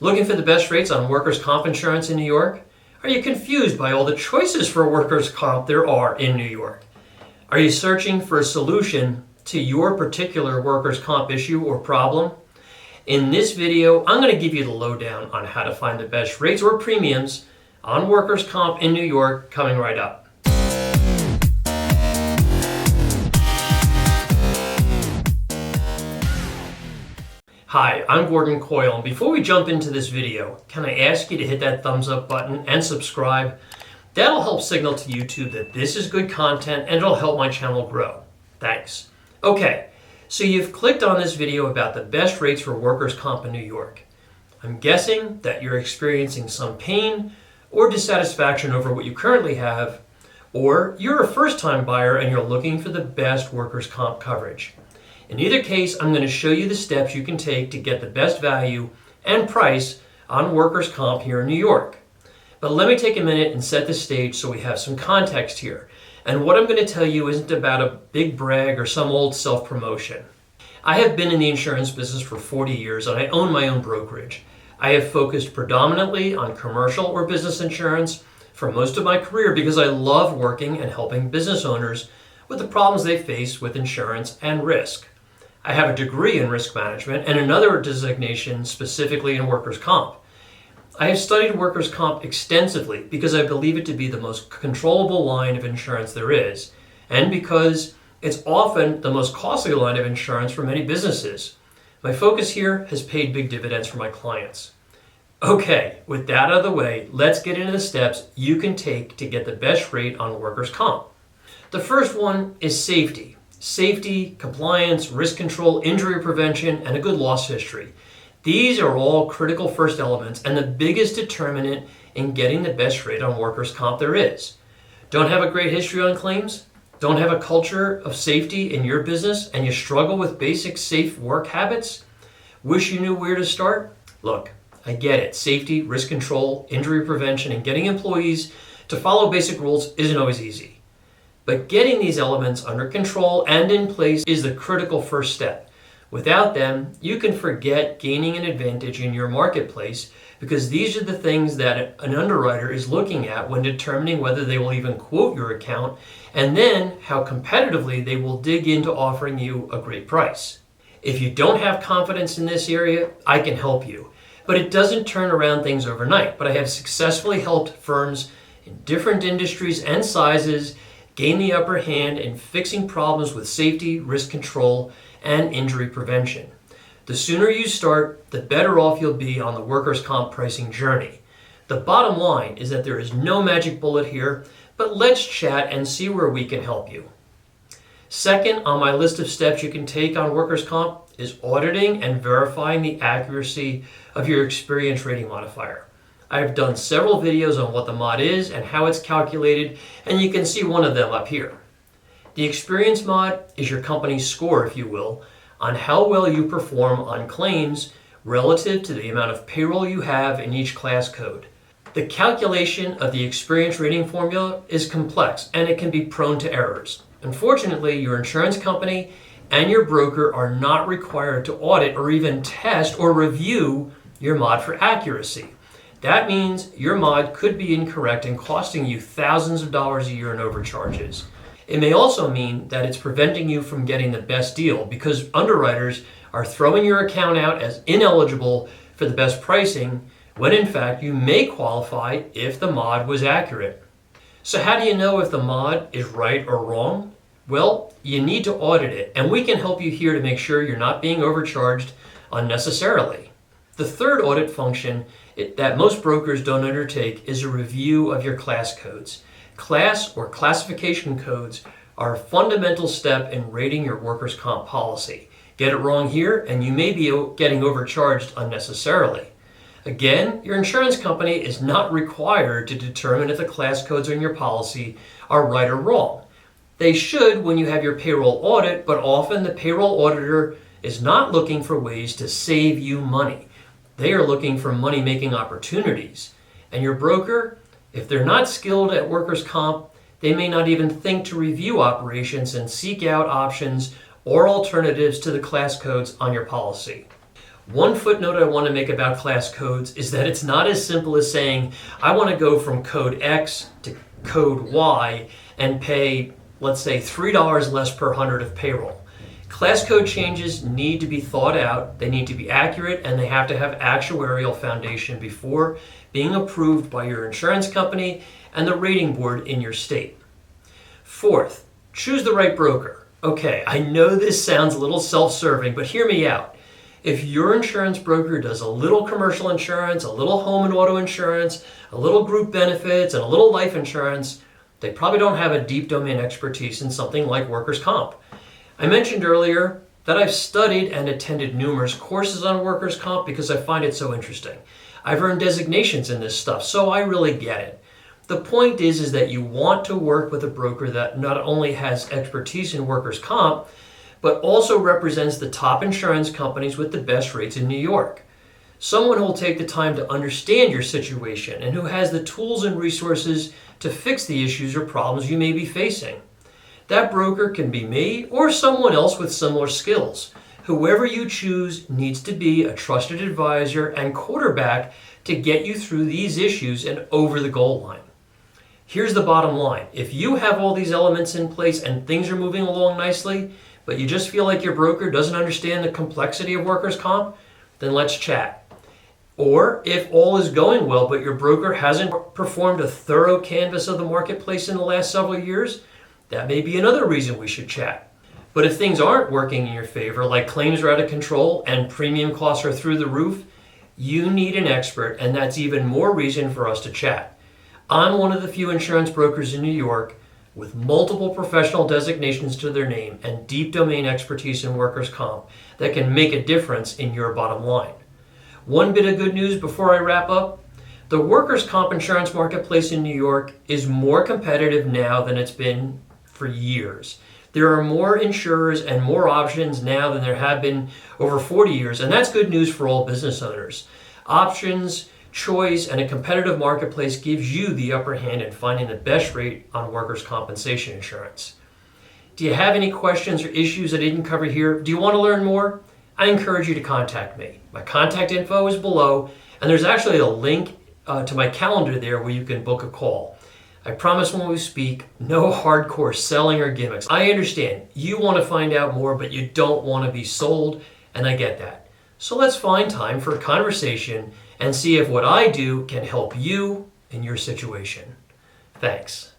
Looking for the best rates on workers' comp insurance in New York? Are you confused by all the choices for workers' comp there are in New York? Are you searching for a solution to your particular workers' comp issue or problem? In this video, I'm going to give you the lowdown on how to find the best rates or premiums on workers' comp in New York coming right up. Hi, I'm Coyle, and before we jump into this video, can I ask you to hit that thumbs up button and subscribe? That'll help signal to YouTube that this is good content and it'll help my channel grow. Thanks. Okay, so you've clicked on this video about the best rates for workers' comp in New York. I'm guessing that you're experiencing some pain or dissatisfaction over what you currently have, or you're a first-time buyer and you're looking for the best workers' comp coverage. In either case, I'm going to show you the steps you can take to get the best value and price on workers' comp here in New York. But let me take a minute and set the stage so we have some context here. And what I'm going to tell you isn't about a big brag or some old self-promotion. I have been in the insurance business for 40 years and I own my own brokerage. I have focused predominantly on commercial or business insurance for most of my career because I love working and helping business owners with the problems they face with insurance and risk. I have a degree in risk management and another designation specifically in workers' comp. I have studied workers' comp extensively because I believe it to be the most controllable line of insurance there is, and because it's often the most costly line of insurance for many businesses. My focus here has paid big dividends for my clients. Okay, with that out of the way, let's get into the steps you can take to get the best rate on workers' comp. The first one is safety. Safety, compliance, risk control, injury prevention, and a good loss history. These are all critical first elements and the biggest determinant in getting the best rate on workers' comp there is. Don't have a great history on claims? Don't have a culture of safety in your business and you struggle with basic safe work habits? Wish you knew where to start? Look, I get it. Safety, risk control, injury prevention, and getting employees to follow basic rules isn't always easy. But getting these elements under control and in place is the critical first step. Without them, you can forget gaining an advantage in your marketplace because these are the things that an underwriter is looking at when determining whether they will even quote your account and then how competitively they will dig into offering you a great price. If you don't have confidence in this area, I can help you. But it doesn't turn around things overnight. But I have successfully helped firms in different industries and sizes gain the upper hand in fixing problems with safety, risk control, and injury prevention. The sooner you start, the better off you'll be on the workers' comp pricing journey. The bottom line is that there is no magic bullet here, but let's chat and see where we can help you. Second on my list of steps you can take on workers' comp is auditing and verifying the accuracy of your experience rating modifier. I've done several videos on what the mod is and how it's calculated, and you can see one of them up here. The experience mod is your company's score, if you will, on how well you perform on claims relative to the amount of payroll you have in each class code. The calculation of the experience rating formula is complex and it can be prone to errors. Unfortunately, your insurance company and your broker are not required to audit or even test or review your mod for accuracy. That means your mod could be incorrect and costing you thousands of dollars a year in overcharges. It may also mean that it's preventing you from getting the best deal because underwriters are throwing your account out as ineligible for the best pricing when in fact you may qualify if the mod was accurate. So how do you know if the mod is right or wrong? Well, you need to audit it, and we can help you here to make sure you're not being overcharged unnecessarily. The third audit function that most brokers don't undertake is a review of your class codes. Class or classification codes are a fundamental step in rating your workers' comp policy. Get it wrong here and you may be getting overcharged unnecessarily. Again, your insurance company is not required to determine if the class codes on your policy are right or wrong. They should when you have your payroll audit, but often the payroll auditor is not looking for ways to save you money. They are looking for money-making opportunities. And your broker, if they're not skilled at workers' comp, they may not even think to review operations and seek out options or alternatives to the class codes on your policy. One footnote I want to make about class codes is that it's not as simple as saying, I want to go from code X to code Y and pay, let's say, $3 less per 100 of payroll. Class code changes need to be thought out, they need to be accurate, and they have to have actuarial foundation before being approved by your insurance company and the rating board in your state. Fourth, choose the right broker. Okay, I know this sounds a little self-serving, but hear me out. If your insurance broker does a little commercial insurance, a little home and auto insurance, a little group benefits, and a little life insurance, they probably don't have a deep domain expertise in something like workers' comp. I mentioned earlier that I've studied and attended numerous courses on workers' comp because I find it so interesting. I've earned designations in this stuff, so I really get it. The point is that you want to work with a broker that not only has expertise in workers' comp, but also represents the top insurance companies with the best rates in New York. Someone who will take the time to understand your situation and who has the tools and resources to fix the issues or problems you may be facing. That broker can be me or someone else with similar skills. Whoever you choose needs to be a trusted advisor and quarterback to get you through these issues and over the goal line. Here's the bottom line. If you have all these elements in place and things are moving along nicely, but you just feel like your broker doesn't understand the complexity of workers' comp, then let's chat. Or if all is going well, but your broker hasn't performed a thorough canvass of the marketplace in the last several years, that may be another reason we should chat. But if things aren't working in your favor, like claims are out of control and premium costs are through the roof, you need an expert, and that's even more reason for us to chat. I'm one of the few insurance brokers in New York with multiple professional designations to their name and deep domain expertise in workers' comp that can make a difference in your bottom line. One bit of good news before I wrap up. The workers' comp insurance marketplace in New York is more competitive now than it's been for years. There are more insurers and more options now than there have been over 40 years, and that's good news for all business owners. Options, choice, and a competitive marketplace gives you the upper hand in finding the best rate on workers' compensation insurance. Do you have any questions or issues I didn't cover here? Do you want to learn more? I encourage you to contact me. My contact info is below, and there's actually a link to my calendar there where you can book a call. I promise when we speak, no hardcore selling or gimmicks. I understand you want to find out more, but you don't want to be sold, and I get that. So let's find time for a conversation and see if what I do can help you in your situation. Thanks.